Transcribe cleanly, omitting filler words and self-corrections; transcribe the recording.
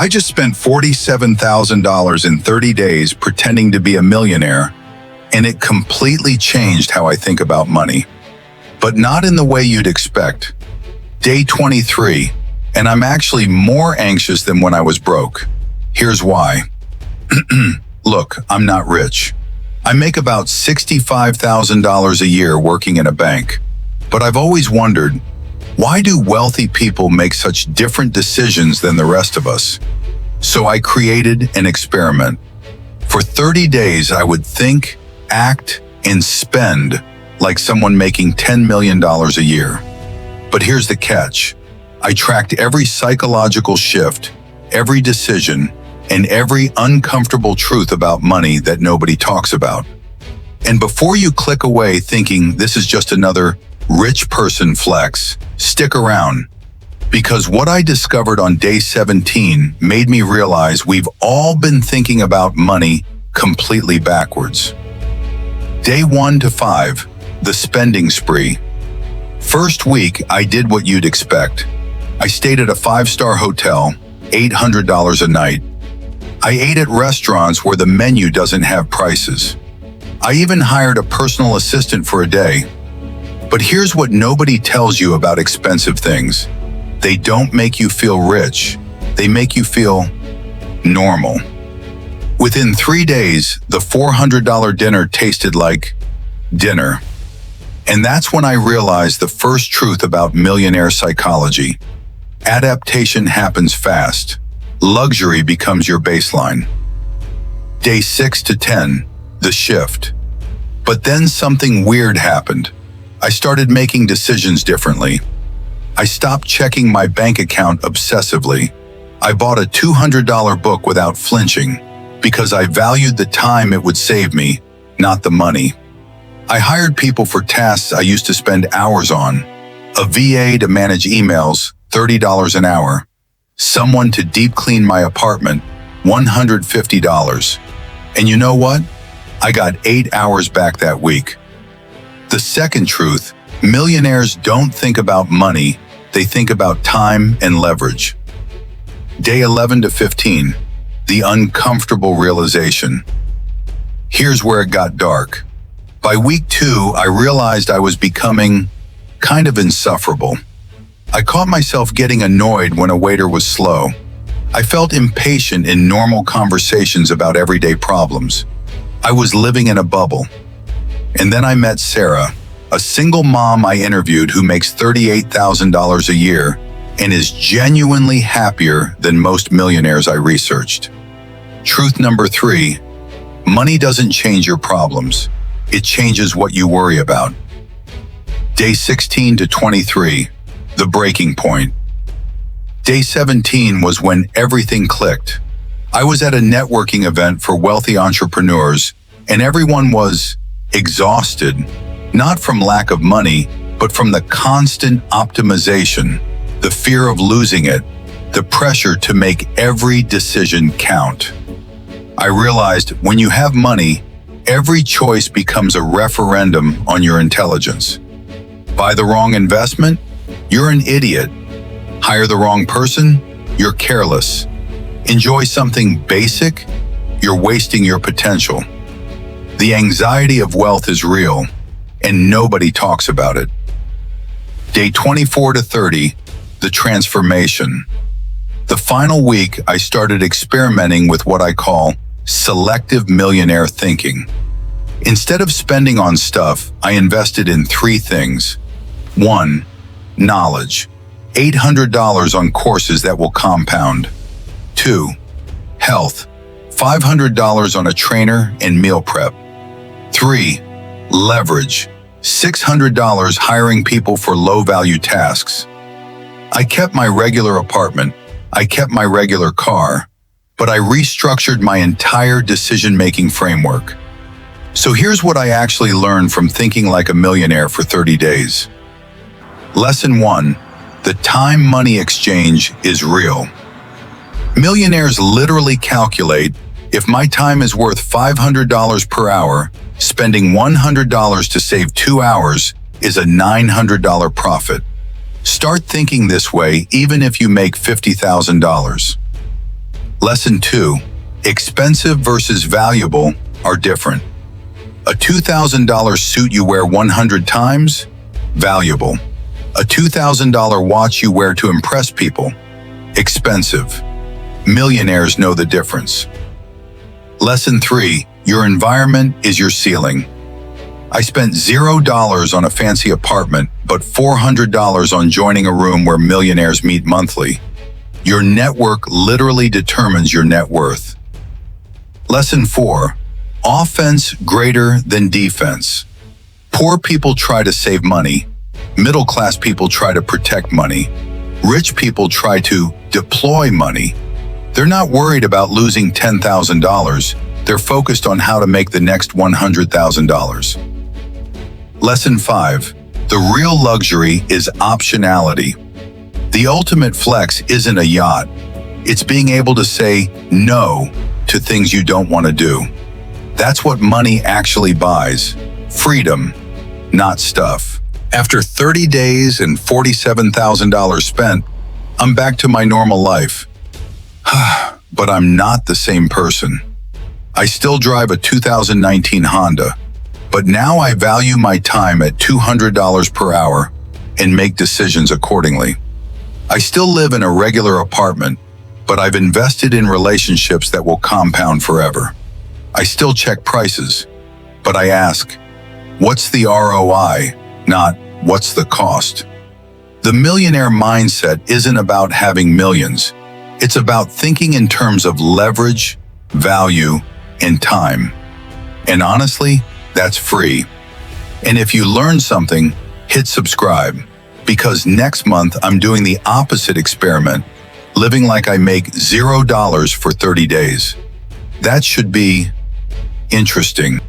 I just spent $47,000 in 30 days pretending to be a millionaire, and it completely changed how I think about money. But not in the way you'd expect. Day 23, and I'm actually more anxious than when I was broke. Here's why. Look, I'm not rich. I make about $65,000 a year working in a bank. But I've always wondered, why do wealthy people make such different decisions than the rest of us? So I created an experiment. For 30 days, I would think, act, and spend like someone making $10 million a year. But here's the catch. I tracked every psychological shift, every decision, and every uncomfortable truth about money that nobody talks about. And before you click away thinking this is just another rich person flex, stick around. Because what I discovered on day 17 made me realize we've all been thinking about money completely backwards. Day 1 to 5, the spending spree. First week, I did what you'd expect. I stayed at a 5-star hotel, $800 a night. I ate at restaurants where the menu doesn't have prices. I even hired a personal assistant for a day. But here's what nobody tells you about expensive things. They don't make you feel rich. They make you feel normal. Within 3 days, the $400 dinner tasted like dinner. And that's when I realized the first truth about millionaire psychology. Adaptation happens fast. Luxury becomes your baseline. Day 6 to 10, the shift. But then something weird happened. I started making decisions differently. I stopped checking my bank account obsessively. I bought a $200 book without flinching because I valued the time it would save me, not the money. I hired people for tasks I used to spend hours on. A VA to manage emails, $30 an hour. Someone to deep clean my apartment, $150. And you know what? I got 8 hours back that week. The second truth, millionaires don't think about money, they think about time and leverage. Day 11 to 15, the uncomfortable realization. Here's where it got dark. By week 2, I realized I was becoming kind of insufferable. I caught myself getting annoyed when a waiter was slow. I felt impatient in normal conversations about everyday problems. I was living in a bubble. And then I met Sarah, a single mom I interviewed who makes $38,000 a year and is genuinely happier than most millionaires I researched. Truth number 3, money doesn't change your problems. It changes what you worry about. Day 16 to 23, the breaking point. Day 17 was when everything clicked. I was at a networking event for wealthy entrepreneurs, and everyone was exhausted, not from lack of money, but from the constant optimization, the fear of losing it, the pressure to make every decision count. I realized when you have money, every choice becomes a referendum on your intelligence. Buy the wrong investment? You're an idiot. Hire the wrong person? You're careless. Enjoy something basic? You're wasting your potential. The anxiety of wealth is real, and nobody talks about it. Day 24 to 30, the transformation. The final week, I started experimenting with what I call Selective Millionaire Thinking. Instead of spending on stuff, I invested in 3 things. 1. Knowledge. $800 on courses that will compound. 2. Health. $500 on a trainer and meal prep. 3. Leverage. $600 hiring people for low-value tasks. I kept my regular apartment. I kept my regular car. But I restructured my entire decision-making framework. So here's what I actually learned from thinking like a millionaire for 30 days. Lesson 1. The time-money exchange is real. Millionaires literally calculate, if my time is worth $500 per hour, spending $100 to save 2 hours is a $900 profit. Start thinking this way even if you make $50,000. Lesson 2. Expensive versus valuable are different. A $2,000 suit you wear 100 times? Valuable. A $2,000 watch you wear to impress people? Expensive. Millionaires know the difference. Lesson 3. Your environment is your ceiling. I spent $0 on a fancy apartment, but $400 on joining a room where millionaires meet monthly. Your network literally determines your net worth. Lesson 4. Offense greater than defense. Poor people try to save money. Middle-class people try to protect money. Rich people try to deploy money. They're not worried about losing $10,000. They're focused on how to make the next $100,000. Lesson 5. The real luxury is optionality. The ultimate flex isn't a yacht. It's being able to say no to things you don't want to do. That's what money actually buys. Freedom, not stuff. After 30 days and $47,000 spent, I'm back to my normal life. But I'm not the same person. I still drive a 2019 Honda, but now I value my time at $200 per hour and make decisions accordingly. I still live in a regular apartment, but I've invested in relationships that will compound forever. I still check prices, but I ask, what's the ROI, not what's the cost? The millionaire mindset isn't about having millions. It's about thinking in terms of leverage, value, and time. And honestly, that's free. And if you learned something, hit subscribe, because next month I'm doing the opposite experiment, living like I make $0 for 30 days. That should be interesting.